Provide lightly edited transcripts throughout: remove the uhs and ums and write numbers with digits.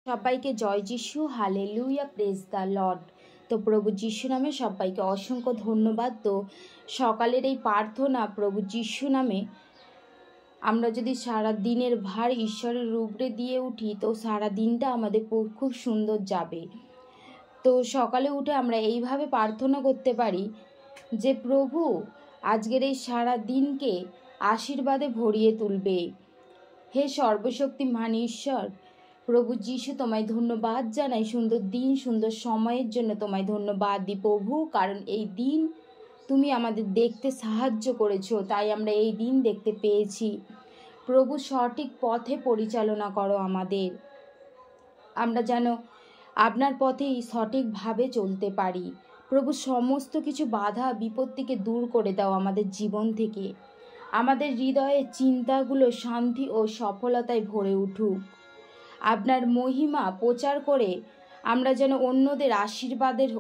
সবাইকে জয় যিশু, হালেলুয়া, প্রেজ দ্য লর্ড। তো প্রভু যিশু নামে সবাইকে অসংখ্য ধন্যবাদ। তো সকালের এই প্রার্থনা প্রভু যিশু নামে আমরা যদি সারা দিনের ভার ঈশ্বরের উপরে দিয়ে উঠি তো সারা দিনটা আমাদের খুব সুন্দর যাবে। তো সকালে উঠে আমরা এইভাবে প্রার্থনা করতে পারি যে প্রভু আজকের এই সারা দিনকে আশীর্বাদে ভরিয়ে তুলবে। হে সর্বশক্তিমান ঈশ্বর প্রভু যিশু, তোমায় ধন্যবাদ জানাই সুন্দর দিন, সুন্দর সময়ের জন্য তোমায় ধন্যবাদ দিই প্রভু, কারণ এই দিন তুমি আমাদের দেখতে সাহায্য করেছো, তাই আমরা এই দিন দেখতে পেয়েছি। প্রভু সঠিক পথে পরিচালনা করো আমাদের, আমরা যেন আপনার পথেই সঠিকভাবে চলতে পারি। প্রভু সমস্ত কিছু বাধা বিপত্তিকে দূর করে দাও আমাদের জীবন থেকে, আমাদের হৃদয়ে চিন্তাগুলো শান্তি ও সফলতায় ভরে উঠুক। আপনার মহিমা প্রচার করে আমরা যেন অন্যদের আশীর্বাদের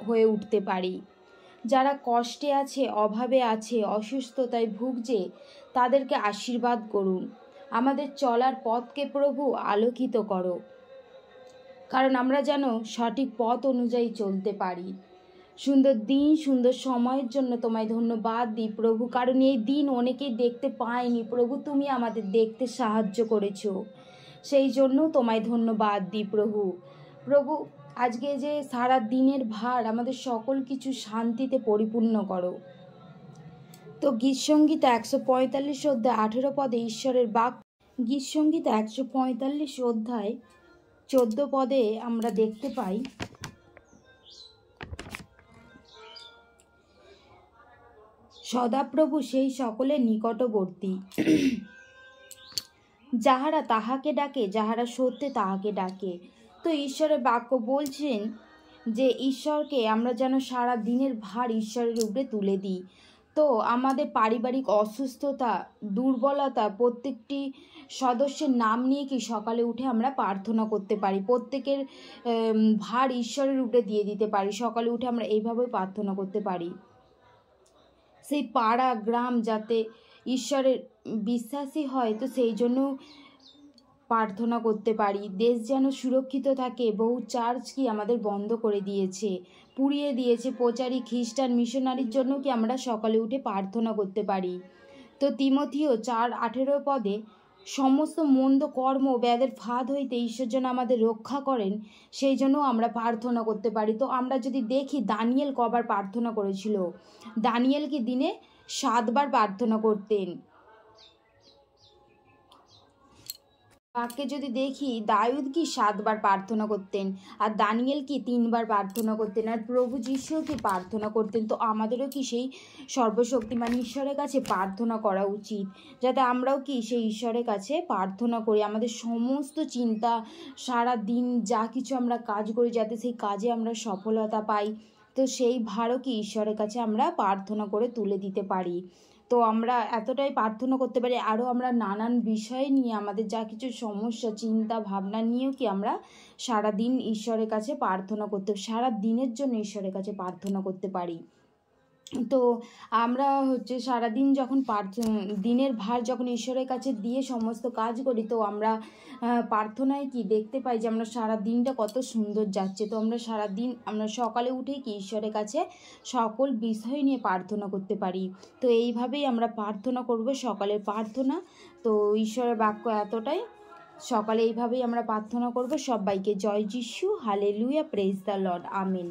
হয়ে উঠতে পারি। যারা কষ্টে আছে, অভাবে আছে, অসুস্থতায় ভুগছে, তাদেরকে আশীর্বাদ করুন। আমাদের চলার পথকে প্রভু আলোকিত করো, কারণ আমরা যেন সঠিক পথ অনুযায়ী চলতে পারি। সুন্দর দিন, সুন্দর সময়ের জন্য তোমায় ধন্যবাদ দিই প্রভু, কারণ এই দিন অনেকেই দেখতে পায়নি প্রভু, তুমি আমাদের দেখতে সাহায্য করেছো, সেই জন্য তোমায় ধন্যবাদ দিই প্রভু। প্রভু আজকে যে সারা দিনের ভার আমাদের সকল কিছু শান্তিতে পরিপূর্ণ করো। তো গীতসংগীতা 145 অধ্যায় 18 পদে ঈশ্বরের বাক্য, গীতসংগীতা 145 অধ্যায় 14 পদে আমরা দেখতে পাই, সদাপ্রভু সেই সকলের নিকটবর্তী যাহারা তাহাকে ডাকে, যাহারা সত্যে তাহাকে ডাকে। তো ঈশ্বরের বাক্য বলছেন যে ঈশ্বরকে আমরা যেন সারা দিনের ভার ঈশ্বরের উপরে তুলে দিই। তো আমাদের পারিবারিক অসুস্থতা, দুর্বলতা, প্রত্যেকটি সদস্যের নাম নিয়ে কি সকালে উঠে আমরা প্রার্থনা করতে পারি, প্রত্যেকের ভার ঈশ্বরের উপরে দিয়ে দিতে পারি। সকালে উঠে আমরা এইভাবে প্রার্থনা করতে পারি, সেই পাড়া গ্রাম যাতে ঈশ্বরের বিশ্বাসী হয়, তো সেই জন্য প্রার্থনা করতে পারি। দেশ যেন সুরক্ষিত থাকে, বহু চার্চ কি আমাদের বন্ধ করে দিয়েছে, পুড়িয়ে দিয়েছে, প্রচারী খ্রিস্টান মিশনারির জন্য কি আমরা সকালে উঠে প্রার্থনা করতে পারি। তো তিমথিও 4:18 পদে সমস্ত মন্দ কর্ম ব্যাধের ফাঁদ হইতে ঈশ্বর যেন আমাদের রক্ষা করেন, সেই জন্য আমরা প্রার্থনা করতে পারি। তো আমরা যদি দেখি দানিয়েল কবার প্রার্থনা করেছিল, দানিয়েল কি দিনে 7 বার প্রার্থনা করতেন। বাক্যে যদি দেখি দাউদ কি 7 বার প্রার্থনা করতেন, আর দানিয়েল কি 3 বার প্রার্থনা করতেন, আর প্রভু যিশু কি প্রার্থনা করতেন। তো আমাদেরও কি সেই সর্বশক্তিমান ঈশ্বরের কাছে প্রার্থনা করা উচিত, যাতে আমরাও কি সেই ঈশ্বরের কাছে প্রার্থনা করি, আমাদের সমস্ত চিন্তা, সারা দিন যা কিছু আমরা কাজ করি, যাতে সেই কাজে আমরা সফলতা পাই। তো সেই ভারও কি ঈশ্বরের কাছে আমরা প্রার্থনা করে তুলে দিতে পারি। তো আমরা এতটাই প্রার্থনা করতে পারি, আরও আমরা নানান বিষয় নিয়ে আমাদের যা কিছু সমস্যা, চিন্তা ভাবনা নিয়েও কি আমরা সারা দিন ঈশ্বরের কাছে প্রার্থনা করতে, সারা দিনের জন্য ঈশ্বরের কাছে প্রার্থনা করতে পারি। তো আমরা সারাদিন যখন দিনের ভার যখন ঈশ্বরের কাছে দিয়ে সমস্ত কাজ করি, তো আমরা প্রার্থনায় কি দেখতে পাই যে আমরা সারা দিনটা কত সুন্দর যাচ্ছে। তো আমরা সারাদিন আমরা সকালে উঠেই কি ঈশ্বরের কাছে সকল বিষয় নিয়ে প্রার্থনা করতে পারি। তো এইভাবেই আমরা প্রার্থনা করব, সকালের প্রার্থনা। তো ঈশ্বরের বাক্য এতটাই, সকালে এইভাবেই আমরা প্রার্থনা করব। সবাইকে জয় যিশু, hallelujah, praise the Lord, amen.